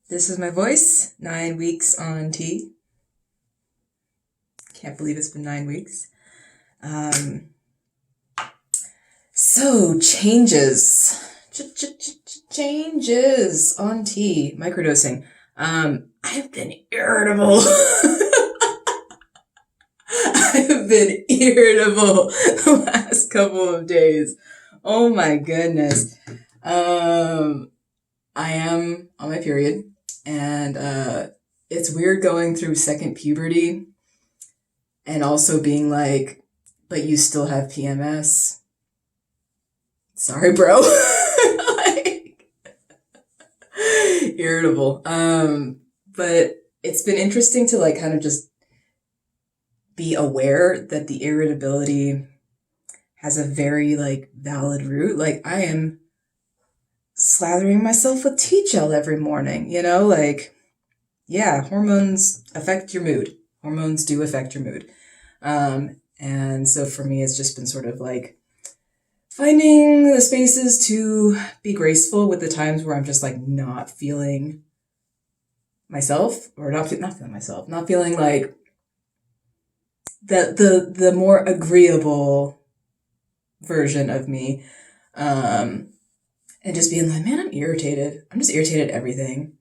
This is my voice, 9 weeks on T. Can't believe it's been 9 weeks. So changes on T, microdosing. I've been irritable. I've been irritable the last couple of days. Oh my goodness. I am on my period, and it's weird going through second puberty and also being like, but you still have PMS. Sorry, bro. Like, irritable. But it's been interesting to like kind of just be aware that the irritability has a very like valid root. Like, I am slathering myself with tea gel every morning, you know, like, yeah, hormones affect your mood. Hormones do affect your mood. And so for me, it's just been sort of like finding the spaces to be graceful with the times where I'm just like not feeling myself, or not feeling myself, not feeling like that the more agreeable version of me. And just being like, man, I'm irritated. I'm just irritated at everything.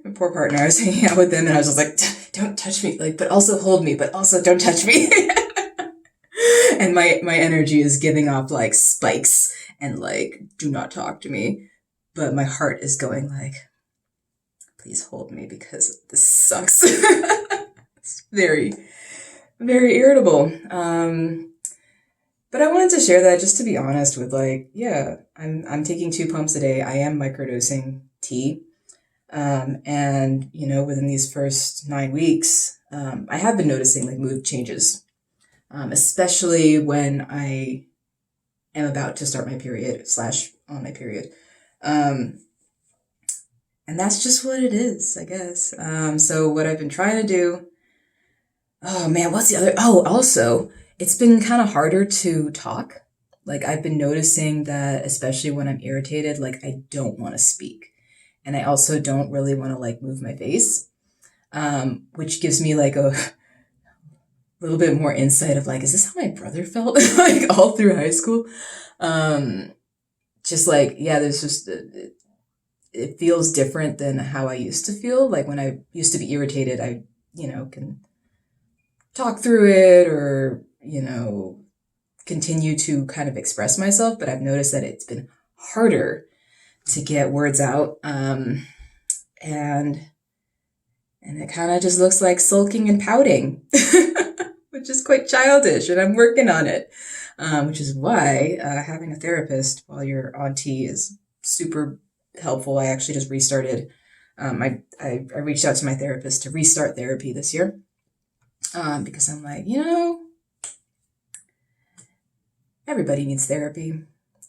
My poor partner, I was hanging out with them and I was just like, don't touch me, like, but also hold me, but also don't touch me. And my energy is giving off like spikes and like, do not talk to me. But my heart is going like, please hold me because this sucks. It's very, very irritable. But I wanted to share that just to be honest with like, yeah, I'm taking 2 pumps a day. I am microdosing tea. And you know, within these first 9 weeks, I have been noticing like mood changes, especially when I am about to start my period / on my period. And that's just what it is, I guess. So what I've been trying to do, oh man, what's the other? Oh, also, it's been kind of harder to talk. Like, I've been noticing that, especially when I'm irritated, like, I don't want to speak. And I also don't really want to, like, move my face, which gives me, like, a little bit more insight of, like, is this how my brother felt, like, all through high school? Just, like, yeah, there's just, it feels different than how I used to feel. Like, when I used to be irritated, I, you know, can talk through it or, you know, continue to kind of express myself, but I've noticed that it's been harder to get words out. And it kind of just looks like sulking and pouting, which is quite childish, and I'm working on it. Which is why having a therapist while you're on T is super helpful. I actually just restarted. I reached out to my therapist to restart therapy this year. Because I'm like, you know, everybody needs therapy.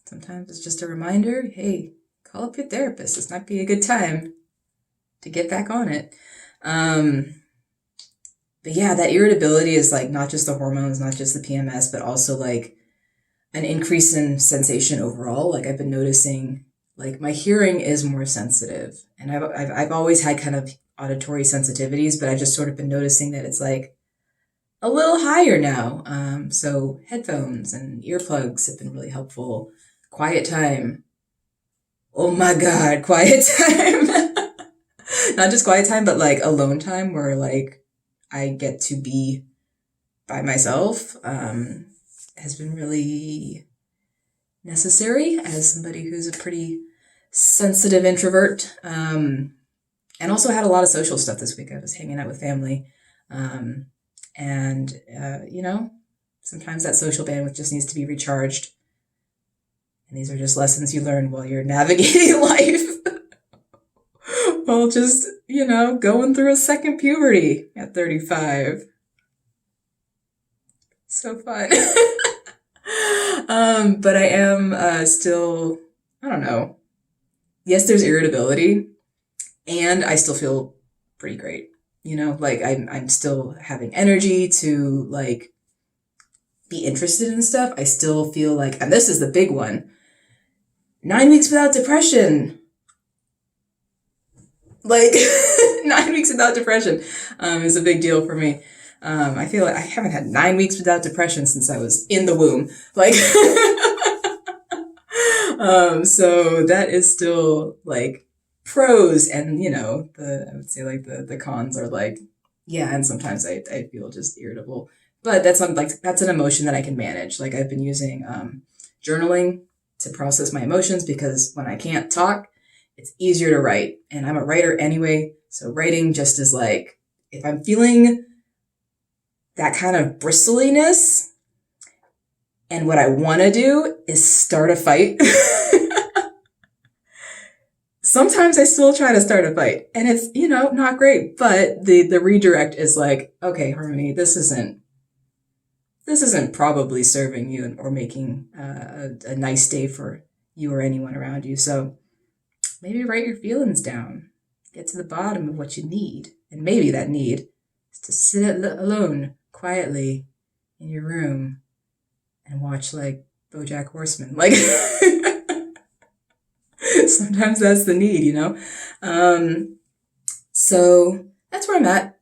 Sometimes it's just a reminder, hey, call up your therapist. This might be a good time to get back on it. But yeah, that irritability is like not just the hormones, not just the PMS, but also like an increase in sensation overall. Like, I've been noticing like my hearing is more sensitive, and I've always had kind of auditory sensitivities, but I've just sort of been noticing that it's like a little higher now. So headphones and earplugs have been really helpful. Quiet time. Oh my God, quiet time. Not just quiet time, but like alone time where like I get to be by myself, has been really necessary as somebody who's a pretty sensitive introvert. And also had a lot of social stuff this week. I was hanging out with family. And, you know, sometimes that social bandwidth just needs to be recharged. And these are just lessons you learn while you're navigating life. While just, you know, going through a second puberty at 35. So fun. But I am still, I don't know. Yes, there's irritability, and I still feel pretty great. You know, like I'm still having energy to like be interested in stuff. I still feel like, and this is the big one, 9 weeks without depression. Like 9 weeks without depression is a big deal for me. I feel like I haven't had 9 weeks without depression since I was in the womb. Like, so that is still like pros, and I would say like the cons are like, yeah, and sometimes I feel just irritable, but that's an emotion that I can manage. Like I've been using journaling to process my emotions, because when I can't talk, it's easier to write, and I'm a writer anyway. So writing just is like, if I'm feeling that kind of bristliness, and what I want to do is start a fight. Sometimes I still try to start a fight, and it's, not great, but the redirect is like, okay, Harmony, this isn't probably serving you or making a nice day for you or anyone around you. So maybe write your feelings down, get to the bottom of what you need. And maybe that need is to sit alone quietly in your room and watch like BoJack Horseman. Like, sometimes that's the need, So that's where I'm at.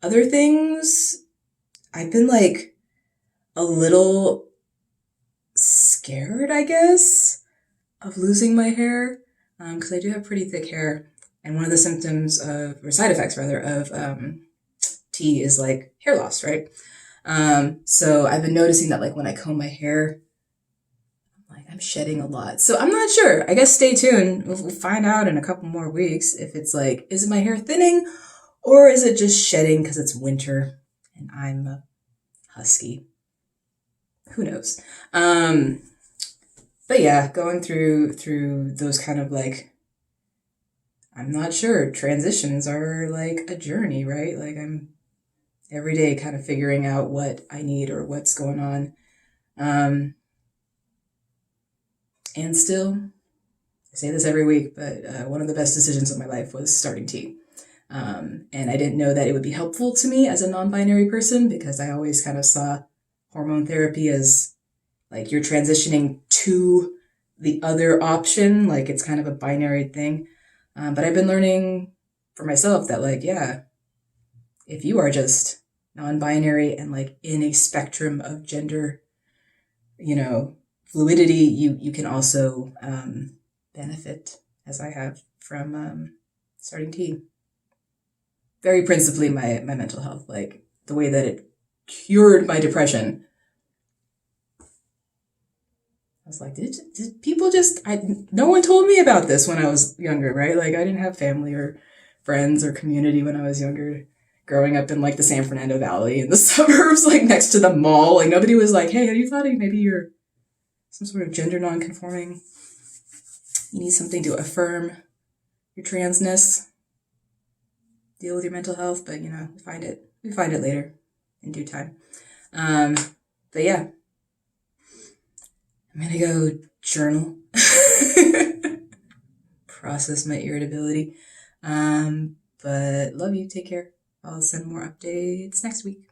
Other things, I've been like a little scared, I guess, of losing my hair, because I do have pretty thick hair, and one of the symptoms or side effects rather, of tea is like hair loss, right? So I've been noticing that like when I comb my hair, like I'm shedding a lot. So I'm not sure. I guess stay tuned. We'll find out in a couple more weeks if it's like, is it my hair thinning, or is it just shedding because it's winter and I'm a husky? Who knows? But yeah, going through those kind of like, I'm not sure, transitions are like a journey, right? Like I'm every day kind of figuring out what I need or what's going on. And still, I say this every week, but one of the best decisions of my life was starting tea. And I didn't know that it would be helpful to me as a non-binary person, because I always kind of saw hormone therapy as like you're transitioning to the other option, like it's kind of a binary thing. But I've been learning for myself that like, yeah, if you are just non-binary and like in a spectrum of gender, fluidity, you can also benefit, as I have, from starting tea. Very principally my mental health, like the way that it cured my depression. I was like, did people no one told me about this when I was younger, right? Like I didn't have family or friends or community when I was younger, growing up in like the San Fernando Valley in the suburbs, like next to the mall. Like nobody was like, hey, have you thought of maybe you're some sort of gender non-conforming? You need something to affirm your transness. Deal with your mental health, but we find it later in due time. But yeah, I'm gonna go journal, process my irritability. But love you. Take care. I'll send more updates next week.